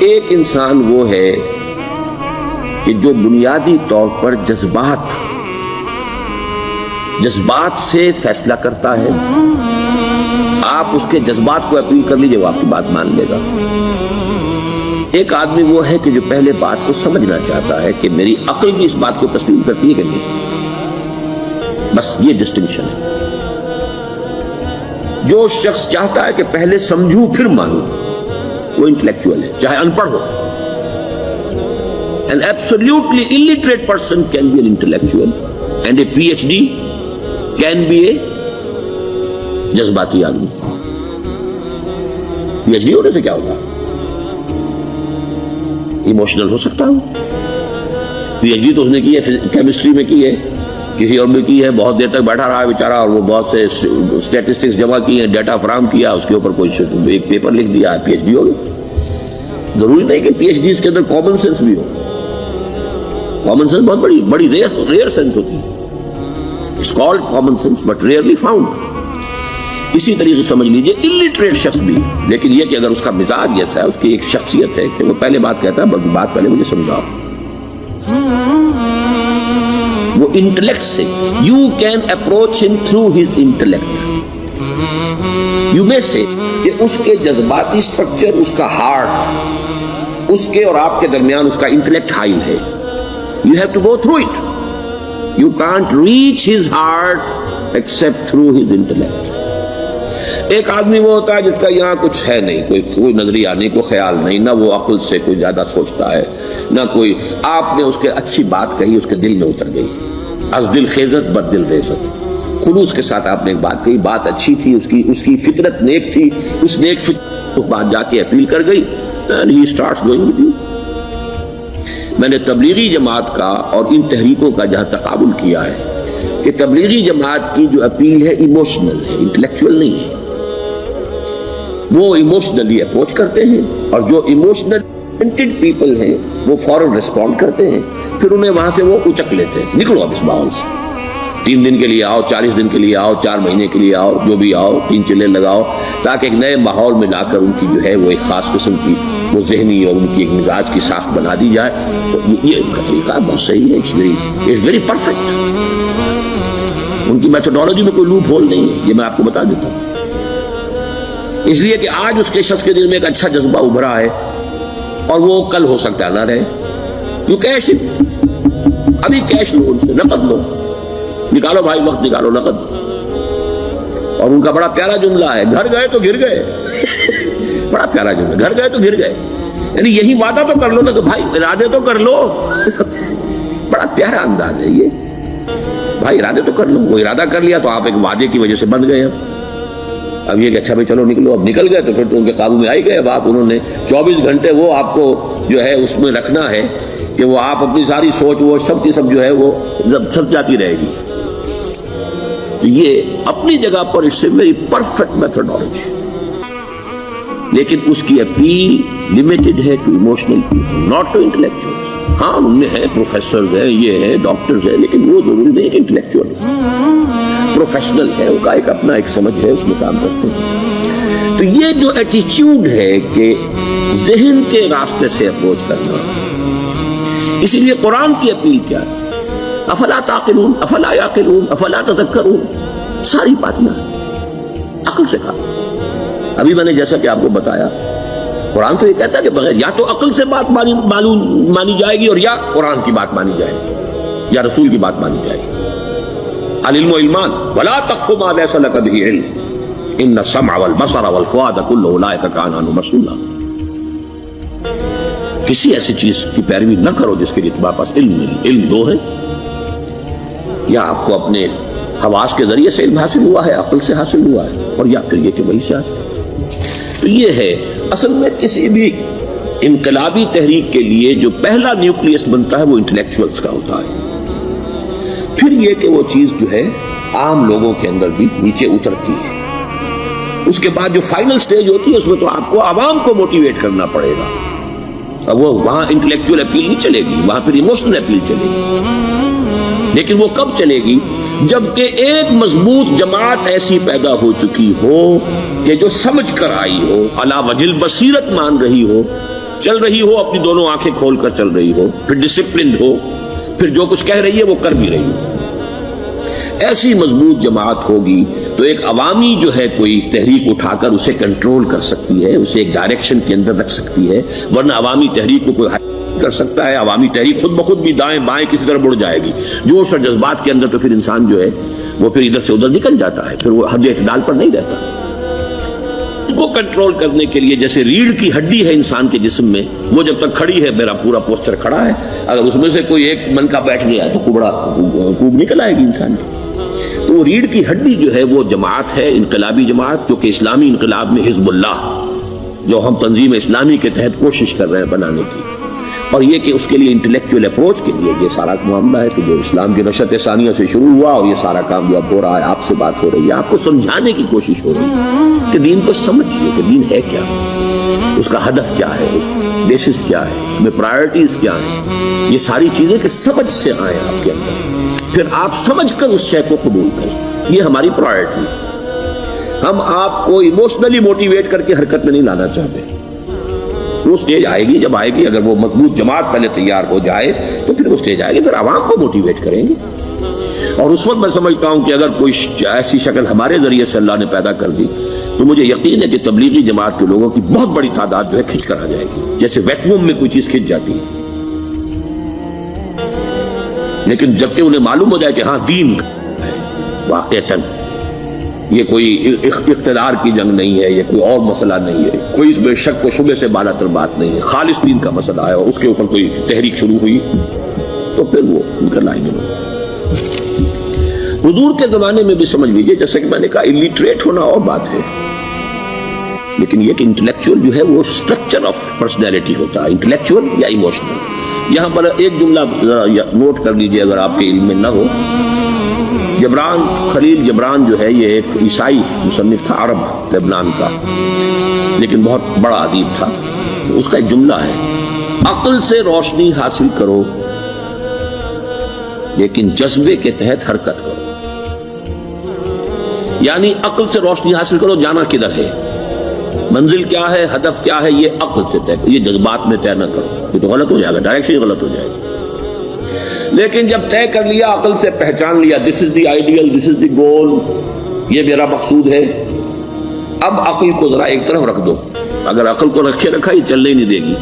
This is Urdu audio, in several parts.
ایک انسان وہ ہے کہ جو بنیادی طور پر جذبات سے فیصلہ کرتا ہے. آپ اس کے جذبات کو اپیل کر لیجیے، وہ آپ کی بات مان لے گا. ایک آدمی وہ ہے کہ جو پہلے بات کو سمجھنا چاہتا ہے کہ میری عقل بھی اس بات کو تسلیم کرتی ہے کہ نہیں. بس یہ ڈسٹنکشن ہے. جو شخص چاہتا ہے کہ پہلے سمجھوں پھر مانوں، وہ انٹلیکچوئل ہے، چاہے ان پڑھ ہو. An absolutely illiterate person can be an intellectual and a PhD can be a جذباتی آدمی. PhD ہونے سے کیا ہوگا؟ ایموشنل ہو سکتا ہوں. PhD تو اس نے کی ہے کیمسٹری میں کی ہے، کسی اور میں کی ہے، بہت دیر تک بیٹھا رہا ہے بیچارہ، اور وہ بہت سے اسٹیٹسٹکس جمع کی ہیں، ڈیٹا فراہم کیا، اس کے اوپر کوئی ایک پیپر لکھ دیا، PhD ہو گئی. ضروری نہیں کہ PhD کے اندر کامن سینس بھی ہو. کامن سینس بہت بڑی ریئر سینس ہوتی ہے. It's called common sense but rarely found. اسی طریقے سمجھ لیجئے الٹریٹ شخص بھی، لیکن یہ کہ اگر اس کا مزاج جیسا ہے، اس کی ایک شخصیت ہے کہ وہ پہلے بات کہتا ہے، بلکہ بات پہلے مجھے سمجھاؤ. وہ انٹلیکٹ سے یو کین اپروچ ہم تھرو ہز انٹلیکٹ. یو میں سے کہ اس کے جذباتی سٹرکچر، اس کا ہارٹ، اس کے اور آپ کے درمیان اس کا انٹلیکٹ حائل ہے. You have to go through it. You can't reach his heart except through his intellect. ایک آدمی وہ ہوتا ہے جس کا یہاں کچھ ہے نہیں، کوئی نظریہ نہیں، کوئی خیال نہیں، نہ وہ عقل سے کوئی زیادہ سوچتا ہے، نہ کوئی. آپ نے اس کے اچھی بات کہی، اس کے دل میں اتر گئی. از دل خیزت بد دل ریزت. خلوص کے ساتھ آپ نے ایک بات کہی، بات اچھی تھی، اس کی فطرت نیک تھی، اس نیک فطرت بات جا کے اپیل کر گئی. And he starts going with you. میں نے تبلیغی جماعت کا اور ان تحریکوں کا جہاں تقابل کیا ہے کہ تبلیغی جماعت کی جو اپیل ہے ایموشنل ہے، انٹلیکچوئل نہیں ہے. وہ ایموشنلی اپروچ کرتے ہیں، اور جو ایموشنل پیپل ہیں وہ فوراً ریسپونڈ کرتے ہیں، پھر انہیں وہاں سے وہ اچک لیتے ہیں. نکلو اب اس ماحول سے، 3 دن کے لیے آؤ، 40 دن کے لیے آؤ، 4 مہینے کے لیے آؤ، جو بھی آؤ، 3 چلے لگاؤ، تاکہ ایک نئے ماحول میں لا کر ان کی جو ہے وہ ایک خاص قسم کی وہ ذہنی اور ان کی ایک مزاج کی ساخت بنا دی جائے. تو یہ ان کا طریقہ بہت صحیح ہے. It's very perfect. ان کی میتھڈالوجی میں کوئی لوپ ہول نہیں ہے، یہ میں آپ کو بتا دیتا ہوں. اس لیے کہ آج اس کے شخص کے دل میں ایک اچھا جذبہ ابھرا ہے، اور وہ کل ہو سکتا ہے نہ رہے. یو کیش اٹ، ابھی کیش لو، ان سے نقد لو، نکالو بھائی، وقت نکالو، نقد. اور ان کا بڑا پیارا جملہ ہے، گھر گئے تو گر گئے. بڑا پیارا جملہ، گھر گئے تو گر گئے. یعنی یہی وعدہ تو کر لو نا کہ بھائی ارادے تو کر لو. بڑا پیارا انداز ہے یہ. بھائی ارادے تو کر لو. وہ ارادہ کر لیا تو آپ ایک وعدے کی وجہ سے بند گئے. اب یہ کہ اچھا بھائی چلو نکلو. اب نکل گئے تو پھر تو ان کے قابو میں آئی گئے. اب آپ انہوں نے 24 گھنٹے وہ آپ کو جو ہے اس میں رکھنا ہے کہ وہ آپ اپنی ساری سوچ وہ سب کی سب جو ہے وہ سب جاتی رہے گی. تو یہ اپنی جگہ پر اس سے ویری پرفیکٹ میتھڈالوجی، لیکن اس کی اپیل لمیٹڈ ہے to emotional people, not to intellectuals. ہاں ان میں ہے پروفیسرز ہیں، یہ ہے ڈاکٹرز ہیں، لیکن وہ ضروری نہیں کہ انٹلیکچوئل پروفیشنل ہے. ان کا ایک اپنا ایک سمجھ ہے، اس میں کام کرتے ہیں. تو یہ جو ایٹیچیوڈ ہے کہ ذہن کے راستے سے اپروچ کرنا، اسی لیے قرآن کی اپیل کیا ہے؟ افلا تعقلون، افلا یعقلون، افلا تذکرون. ساری باتیں عقل سے کہا. ابھی میں نے جیسا کہ آپ کو بتایا، قرآن تو یہ کہتا ہے کہ بغیر یا تو عقل سے بات مانی جائے گی، اور یا قرآن کی بات مانی جائے گی، یا رسول کی بات مانی جائے گی. العلم علمان ولا تخف ما ليس لك به علم ان السمع والبصر والفؤاد كل اولئك كان عنه مسؤولا. کسی ایسی چیز کی پیروی نہ کرو جس کے لیے تمہارے پاس علم نہیں. علم دو ہے، یا آپ کو اپنے حواس کے ذریعے سے علم حاصل ہوا ہے، عقل سے حاصل ہوا ہے، اور یا پھر یہ کہ وہی سے حاصل. تو یہ ہے اصل میں کسی بھی انقلابی تحریک کے لیے جو پہلا نیوکلیس بنتا ہے وہ انٹلیکچوئلز کا ہوتا ہے. پھر یہ کہ وہ چیز جو ہے عام لوگوں کے اندر بھی نیچے اترتی ہے. اس کے بعد جو فائنل سٹیج ہوتی ہے اس میں تو آپ کو عوام کو موٹیویٹ کرنا پڑے گا. اب وہ وہاں انٹلیکچوئل اپیل نہیں چلے گی، وہاں پھر ایموشنل اپیل چلے گی. لیکن وہ کب چلے گی؟ جبکہ ایک مضبوط جماعت ایسی پیدا ہو چکی ہو کہ جو سمجھ کر آئی ہو، علی وجہ البصیرت مان رہی ہو چل رہی ہو اپنی دونوں آنکھیں کھول کر چل رہی ہو، پھر ڈسپلنڈ ہو، پھر جو کچھ کہہ رہی ہے وہ کر بھی رہی ہو. ایسی مضبوط جماعت ہوگی تو ایک عوامی جو ہے کوئی تحریک اٹھا کر اسے کنٹرول کر سکتی ہے، اسے ایک ڈائریکشن کے اندر رکھ سکتی ہے، ورنہ عوامی تحریک کو کوئی کر سکتا ہے؟ عوامی تحریک خود بخود بھی دائیں بائیں کسی طرف بڑھ جائے گی، جوش اور جذبات کے اندر، تو پھر انسان جو ہے وہ پھر ادھر سے ادھر نکل جاتا ہے، پھر وہ حد اعتدال پر نہیں رہتا. اس کو کنٹرول کرنے کے لیے جیسے ریڑھ کی ہڈی ہے انسان کے جسم میں، وہ جب تک کھڑی ہے میرا پورا پوسچر کھڑا ہے، اگر اس میں سے کوئی ایک منکا بیٹھ گیا تو کبڑا کوب نکل آئے گی انسان کی. تو وہ ریڑھ کی ہڈی جو ہے وہ جماعت ہے، انقلابی جماعت، جو کہ اسلامی انقلاب میں حزب اللہ جو ہم تنظیم اسلامی کے تحت کوشش کر رہے ہیں بنانے کی. اور یہ کہ اس کے لیے انٹلیکچوئل اپروچ کے لیے یہ سارا معاملہ ہے کہ جو اسلام کی نشأت ثانیہ سے شروع ہوا اور یہ سارا کام جو اب ہو رہا ہے، آپ سے بات ہو رہی ہے، آپ کو سمجھانے کی کوشش ہو رہی ہے کہ دین کو سمجھیے کہ دین ہے کیا، اس کا ہدف کیا ہے، اس کا بیسس کیا ہے، اس میں پرائرٹیز کیا ہیں، یہ ساری چیزیں کہ سمجھ سے آئیں آپ کے اندر، پھر آپ سمجھ کر اس شے کو قبول کریں. یہ ہماری پرائرٹی ہے. ہم آپ کو ایموشنلی موٹیویٹ کر کے حرکت میں نہیں لانا چاہتے. وہ سٹیج آئے گی، جب آئے گی، اگر وہ مضبوط جماعت پہلے تیار ہو جائے تو پھر وہ سٹیج آئے گی، پھر عوام کو موٹیویٹ کریں گے. اور اس وقت میں سمجھتا ہوں کہ اگر کوئی ایسی شکل ہمارے ذریعے سے اللہ نے پیدا کر دی تو مجھے یقین ہے کہ تبلیغی جماعت کے لوگوں کی بہت بڑی تعداد جو ہے کھنچ کر آ جائے گی، جیسے ویکیوم میں کوئی چیز کھنچ جاتی ہے. لیکن جبکہ انہیں معلوم ہو جائے کہ ہاں دین ہے واقعتاً، یہ کوئی اقتدار کی جنگ نہیں ہے، یہ کوئی اور مسئلہ نہیں ہے، کوئی اس میں شک و شبے سے بالا تر بات نہیں ہے، خالص دین کا مسئلہ ہے، اور اس کے اوپر کوئی تحریک شروع ہوئی تو پھر وہ نکل آئیں گے. حضور کے زمانے میں بھی سمجھ لیجئے، جیسے کہ میں نے کہا الٹریٹ ہونا اور بات ہے، لیکن یہ کہ انٹلیکچوئل جو ہے وہ اسٹرکچر آف پرسنالٹی ہوتا ہے، انٹلیکچوئل یا ایموشنل. یہاں پر ایک جملہ نوٹ کر لیجئے اگر آپ کے علم میں نہ ہو. جبران، خلیل جبران جو ہے یہ ایک عیسائی مصنف تھا عرب لبنان کا، لیکن بہت بڑا ادیب تھا. اس کا ایک جملہ ہے، عقل سے روشنی حاصل کرو لیکن جذبے کے تحت حرکت کرو. یعنی عقل سے روشنی حاصل کرو، جانا کدھر ہے، منزل کیا ہے، ہدف کیا ہے، یہ عقل سے طے کرو، یہ جذبات میں طے نہ کرو، یہ تو غلط ہو جائے گا، ڈائریکشن غلط ہو جائے گا. لیکن جب طے کر لیا، عقل سے پہچان لیا، دس از دی آئیڈیل، دس از دی گول، یہ میرا مقصود ہے، اب عقل کو ذرا ایک طرف رکھ دو. اگر عقل کو رکھے رکھا یہ چلنے ہی نہیں دے گی،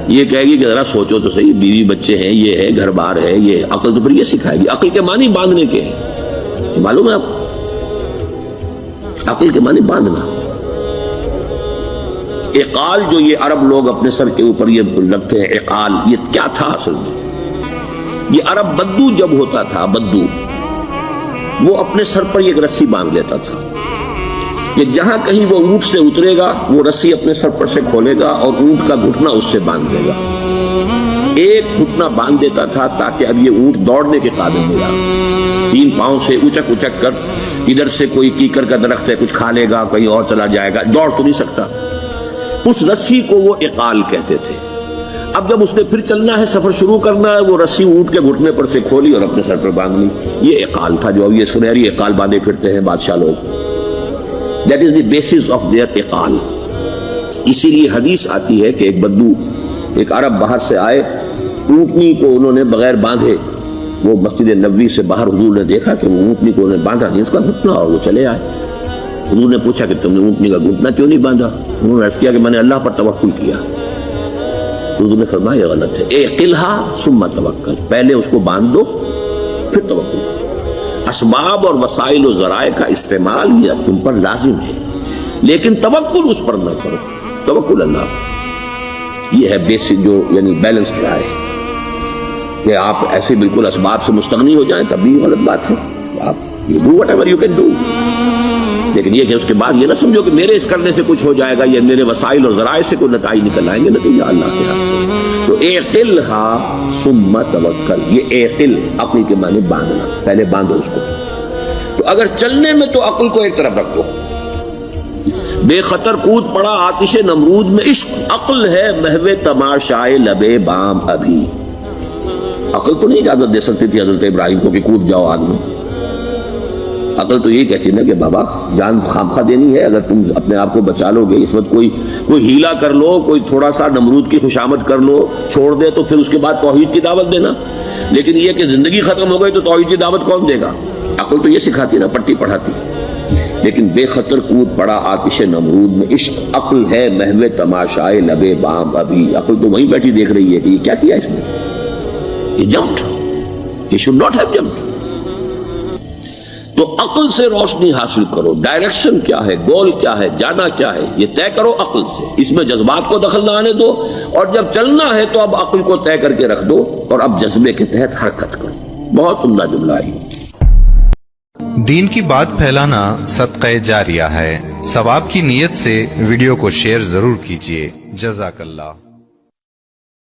یہ کہے گی کہ ذرا سوچو تو صحیح، بیوی بچے ہیں، یہ ہے، گھر بار ہے، یہ عقل تو پھر یہ سکھائے گی. عقل کے معنی باندھنے کے ہیں، معلوم ہے آپ، عقل کے معنی باندھنا. اقال جو یہ عرب لوگ اپنے سر کے اوپر یہ لگتے ہیں، اقال، یہ کیا تھا اصل میں؟ یہ عرب بدو جب ہوتا تھا، بدو وہ اپنے سر پر ایک رسی باندھ لیتا تھا کہ جہاں کہیں وہ اونٹ سے اترے گا وہ رسی اپنے سر پر سے کھولے گا اور اونٹ کا گھٹنا اس سے باندھ دے گا. ایک گھٹنا باندھ دیتا تھا تاکہ اب یہ اونٹ دوڑنے کے قابل ہو جائے، 3 پاؤں سے اچک اچک کر، ادھر سے کوئی کیکر کا درخت ہے کچھ کھا لے گا، کہیں اور چلا جائے گا، دوڑ تو نہیں سکتا. اس رسی کو وہ اقال کہتے تھے. اب جب اس نے پھر چلنا ہے، سفر شروع کرنا ہے، وہ رسی اونٹ کے گھٹنے پر سے کھولی اور اپنے سر پر باندھ لی. یہ اقال تھا جو اب یہ سنہری اقال باندھے پھرتے ہیں بادشاہ لوگ. That is the basis of their اقال. اسی لیے حدیث آتی ہے کہ ایک بدو، ایک عرب باہر سے آئے، اونٹنی کو انہوں نے بغیر باندھے، وہ مسجد نبوی سے باہر حضور نے دیکھا کہ وہ اونٹنی کو انہوں نے باندھا نہیں اس کا گھٹنا، اور وہ چلے آئے. حضور نے پوچھا کہ تم نے اونٹنی کا گھٹنا کیوں نہیں باندھا؟ انہوں نے عرض کیا کہ میں نے اللہ پر توکل کیا. تو حضور نے فرمایا یہ غلط ہے، اعقلھا ثم توکل، پہلے اس کو باندھ دو پھر توکل. اسباب اور وسائل و ذرائع کا استعمال یہ تم پر لازم ہے، لیکن توکل اس پر نہ کرو، توکل اللہ پر. یہ ہے بیسک جو یعنی بیلنسڈ رائے کہ آپ ایسے بالکل اسباب سے مستغنی ہو جائیں تب بھی غلط بات ہے. آپ you do whatever you can do، لیکن یہ کہ اس کے بعد یہ نہ سمجھو کہ میرے اس کرنے سے کچھ ہو جائے گا یا میرے وسائل اور ذرائع سے کوئی نتائج نکل آئیں گے، نتیجہ اللہ کے ہاتھ. تو اعقلھا ثم توکل، یہ اعقل عقل کے معنی باندھنا، پہلے باندھو اس کو. تو اگر چلنے میں تو عقل کو ایک طرف رکھ دو. بے خطر کود پڑا آتش نمرود میں عشق، عقل ہے محو تماشائے لبے بام ابھی. عقل تو نہیں اجازت دے سکتی تھی حضرت ابراہیم کو کہ کود جاؤ آگ میں. عقل تو یہ کہتی ہے نا کہ بابا جان خامخواہ دینی ہے، اگر تم اپنے آپ کو بچا لو گے، اس وقت کوئی ہیلا کر لو، کوئی تھوڑا سا نمرود کی خوشامد کر لو، چھوڑ دے تو پھر اس کے بعد توحید کی دعوت دینا. لیکن یہ کہ زندگی ختم ہو گئی تو توحید کی دعوت کون دے گا؟ عقل تو یہ سکھاتی نا، پٹی پڑھاتی. لیکن بے خطر کود پڑا آتش نمرود میں عشق عقل ہے محو تماشائے لبے بام ابھی. عقل تو وہیں بیٹھی دیکھ رہی ہے کہ یہ کیا کیا اس نے، یہ جمپڈ، یہ شوڈ ناٹ ہیو جمپڈ. تو عقل سے روشنی حاصل کرو، ڈائریکشن کیا ہے، گول کیا ہے، جانا کیا ہے، یہ طے کرو عقل سے. اس میں جذبات کو دخل نہ آنے دو، اور جب چلنا ہے تو اب عقل کو طے کر کے رکھ دو اور اب جذبے کے تحت حرکت کرو. بہت عمدہ جملہ ہے. دین کی بات پھیلانا صدقہ جاریہ ہے. ثواب کی نیت سے ویڈیو کو شیئر ضرور کیجیے. جزاک اللہ.